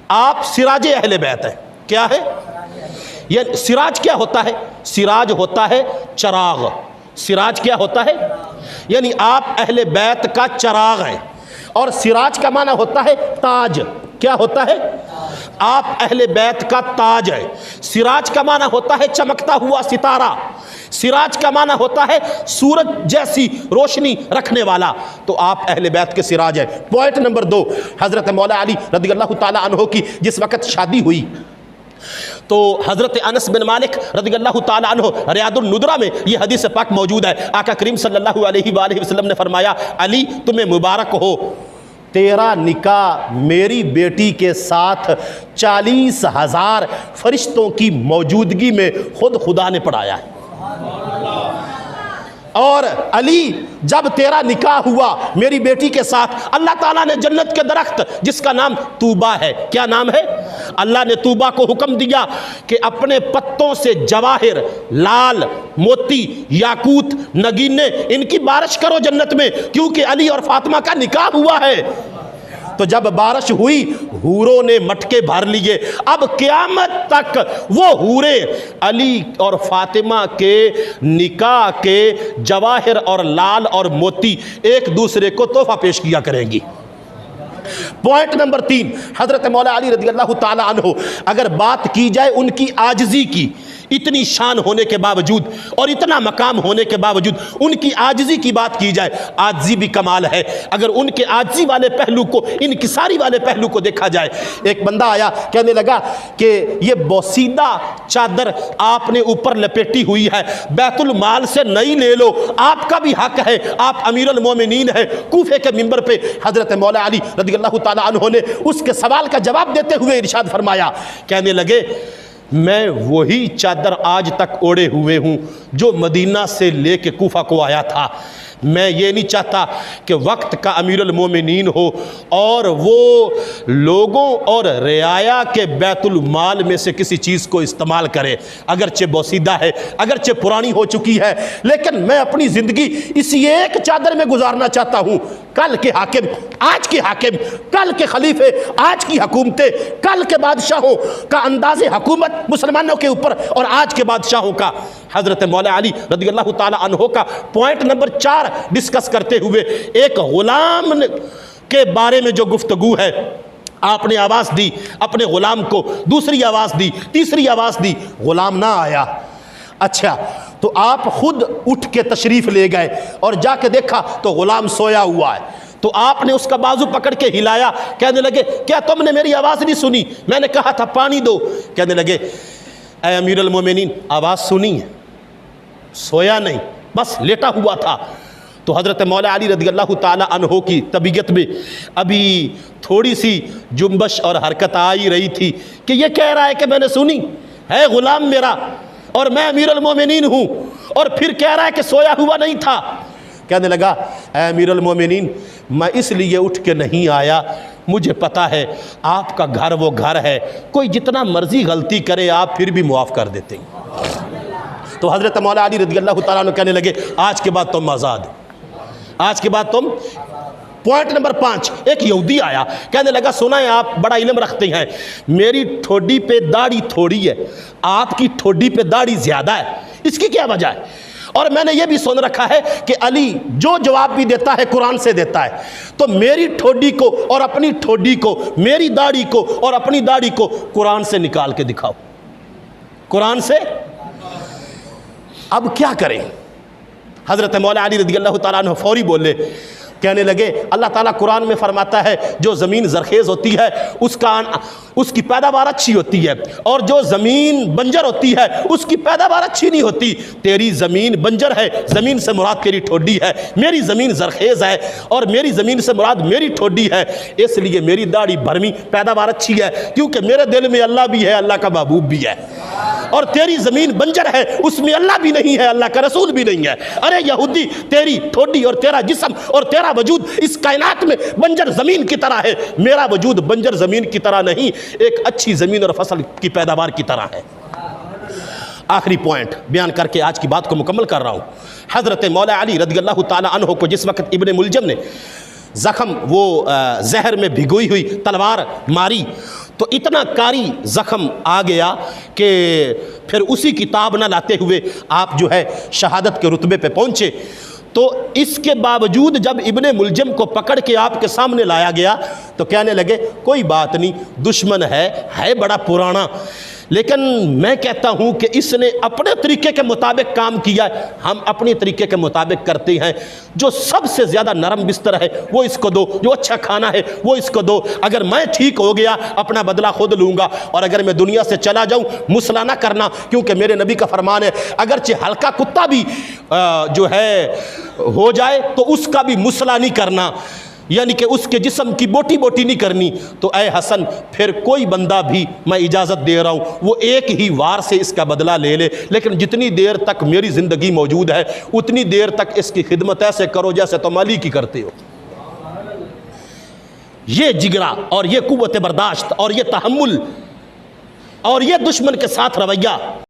آپ سراج اہل بیت ہیں. کیا ہے یہ سراج؟ کیا ہوتا ہے سراج؟ ہوتا ہے چراغ. سراج کیا ہوتا ہے؟ یعنی آپ اہل بیت کا چراغ ہیں. اور سراج کا معنی ہوتا ہے تاج. کیا ہوتا ہے؟ آپ اہل بیت کا تاج ہے. سراج کا معنی ہوتا ہے چمکتا ہوا ستارہ. سراج کا معنی ہوتا ہے سورج جیسی روشنی رکھنے والا. تو آپ اہل بیت کے سراج ہیں. پوائنٹ نمبر 2، حضرت مولا علی رضی اللہ تعالی عنہ کی جس وقت شادی ہوئی تو حضرت انس بن مالک رضی اللہ تعالی عنہ ریاض الندرہ میں یہ حدیث پاک موجود ہے. آقا کریم صلی اللہ علیہ وآلہ وسلم نے فرمایا، علی تمہیں مبارک ہو، تیرا نکاح میری بیٹی کے ساتھ 40,000 فرشتوں کی موجودگی میں خود خدا نے پڑھایا ہے. اور علی جب تیرا نکاح ہوا میری بیٹی کے ساتھ، اللہ تعالیٰ نے جنت کے درخت جس کا نام طوبہ ہے، کیا نام ہے؟ اللہ نے طوبہ کو حکم دیا کہ اپنے پتوں سے جواہر، لال، موتی، یاقوت، نگینے ان کی بارش کرو جنت میں، کیونکہ علی اور فاطمہ کا نکاح ہوا ہے. تو جب بارش ہوئی حوروں نے مٹکے بھر لیے. اب قیامت تک وہ حوریں علی اور فاطمہ کے نکاح کے جواہر اور لال اور موتی ایک دوسرے کو تحفہ پیش کیا کریں گی. پوائنٹ نمبر 3، حضرت مولا علی رضی اللہ تعالی عنہ اگر بات کی جائے ان کی عاجزی کی، اتنی شان ہونے کے باوجود اور اتنا مقام ہونے کے باوجود ان کی عاجزی کی بات کی جائے، عاجزی بھی کمال ہے. اگر ان کے عاجزی والے پہلو کو، انکساری والے پہلو کو دیکھا جائے، ایک بندہ آیا کہنے لگا کہ یہ بوسیدہ چادر آپ نے اوپر لپیٹی ہوئی ہے، بیت المال سے نئی لے لو، آپ کا بھی حق ہے، آپ امیر المومنین ہیں. کوفے کے منبر پہ حضرت مولا علی رضی اللہ تعالی عنہ نے اس کے سوال کا جواب دیتے ہوئے ارشاد فرمایا، کہنے لگے میں وہی چادر آج تک اوڑے ہوئے ہوں جو مدینہ سے لے کے کوفہ کو آیا تھا. میں یہ نہیں چاہتا کہ وقت کا امیر المومنین ہو اور وہ لوگوں اور رعایا کے بیت المال میں سے کسی چیز کو استعمال کرے. اگرچہ بوسیدہ ہے، اگرچہ پرانی ہو چکی ہے، لیکن میں اپنی زندگی اسی ایک چادر میں گزارنا چاہتا ہوں. کل کے حاکم، آج کے حاکم، کل کے خلیفے، آج کی حکومتیں، کل کے بادشاہوں کا انداز حکومت مسلمانوں کے اوپر اور آج کے بادشاہوں کا. حضرت مولا علی رضی اللہ تعالی عنہ کا پوائنٹ نمبر 4 ڈسکس کرتے ہوئے ایک غلام کے بارے میں جو گفتگو ہے، آپ نے آواز دی اپنے غلام کو، دوسری آواز دی، تیسری آواز دی، غلام نہ آیا. اچھا تو آپ خود اٹھ کے تشریف لے گئے اور جا کے دیکھا تو غلام سویا ہوا ہے. تو آپ نے اس کا بازو پکڑ کے ہلایا. کہنے لگے کیا تم نے میری آواز نہیں سنی؟ میں نے کہا تھا پانی دو. کہنے لگے اے امیر المومنین آواز سنی ہے، سویا نہیں، بس لیٹا ہوا تھا. تو حضرت مولا علی رضی اللہ تعالی عنہ کی طبیعت میں ابھی تھوڑی سی جنبش اور حرکت آئی رہی تھی کہ یہ کہہ رہا ہے کہ میں نے سنی ہے، غلام میرا اور میں امیر المومنین ہوں، اور پھر کہہ رہا ہے کہ سویا ہوا نہیں تھا. کہنے لگا اے امیر المومنین میں اس لیے اٹھ کے نہیں آیا، مجھے پتا ہے آپ کا گھر وہ گھر ہے، کوئی جتنا مرضی غلطی کرے آپ پھر بھی معاف کر دیتے ہیں. تو حضرت مولا علی رضی اللہ تعالیٰ عنہ کہنے لگے آج کے بعد تم آزاد، آج کے بعد تم. پوائنٹ نمبر 5، ایک یہودی آیا کہنے لگا سنا ہے آپ بڑا علم رکھتے ہیں، میری ٹھوڈی پہ داڑھی تھوڑی ہے، آپ کی ٹھوڈی پہ داڑھی زیادہ ہے، اس کی کیا وجہ ہے؟ اور میں نے یہ بھی سن رکھا ہے کہ علی جو جواب بھی دیتا ہے قرآن سے دیتا ہے. تو میری ٹھوڈی کو اور اپنی ٹھوڈی کو، میری داڑھی کو اور اپنی داڑھی کو قرآن سے نکال کے دکھاؤ، قرآن سے. اب کیا کریں؟ حضرت مولا علی رضی اللہ تعالیٰ عنہ فوری بولے، کہنے لگے اللہ تعالیٰ قرآن میں فرماتا ہے جو زمین زرخیز ہوتی ہے اس کی پیداوار اچھی ہوتی ہے، اور جو زمین بنجر ہوتی ہے اس کی پیداوار اچھی نہیں ہوتی. تیری زمین بنجر ہے، زمین سے مراد تیری ٹھوڈی ہے، میری زمین زرخیز ہے اور میری زمین سے مراد میری ٹھوڈی ہے، اس لیے میری داڑھی بھرمی، پیداوار اچھی ہے کیونکہ میرے دل میں اللہ بھی ہے، اللہ کا محبوب بھی ہے. اور تیری زمین بنجر ہے، اس میں اللہ بھی نہیں ہے، اللہ کا رسول بھی نہیں ہے. ارے یہودی، تیری ٹھوڈی اور تیرا جسم اور تیرا وجود اس کائنات میں بنجر زمین کی طرح ہے، میرا وجود بنجر زمین کی طرح نہیں، ایک اچھی زمین اور فصل کی پیداوار کی طرح ہے. آخری پوائنٹ بیان کر کے آج کی بات کو مکمل کر رہا ہوں. حضرت مولا علی رضی اللہ تعالی عنہ کو جس وقت ابن ملجم نے زخم وہ زہر میں بھگوئی ہوئی تلوار ماری تو اتنا کاری زخم آ گیا کہ پھر اسی کتاب نہ لاتے ہوئے آپ جو ہے شہادت کے رتبے پہ پہنچے۔ تو اس کے باوجود جب ابن ملجم کو پکڑ کے آپ کے سامنے لایا گیا تو کہنے لگے کوئی بات نہیں، دشمن ہے بڑا پرانا، لیکن میں کہتا ہوں کہ اس نے اپنے طریقے کے مطابق کام کیا ہے، ہم اپنی طریقے کے مطابق کرتے ہیں۔ جو سب سے زیادہ نرم بستر ہے وہ اس کو دو، جو اچھا کھانا ہے وہ اس کو دو، اگر میں ٹھیک ہو گیا اپنا بدلہ خود لوں گا، اور اگر میں دنیا سے چلا جاؤں مسئلہ نہ کرنا، کیونکہ میرے نبی کا فرمان ہے اگرچہ ہلکا کتا بھی جو ہے ہو جائے تو اس کا بھی مسئلہ نہیں کرنا، یعنی کہ اس کے جسم کی بوٹی بوٹی نہیں کرنی۔ تو اے حسن پھر کوئی بندہ بھی میں اجازت دے رہا ہوں وہ ایک ہی وار سے اس کا بدلہ لے لے، لیکن جتنی دیر تک میری زندگی موجود ہے اتنی دیر تک اس کی خدمت ایسے کرو جیسے تم علی کی کرتے ہو۔ یہ جگرا اور یہ قوت برداشت اور یہ تحمل اور یہ دشمن کے ساتھ رویہ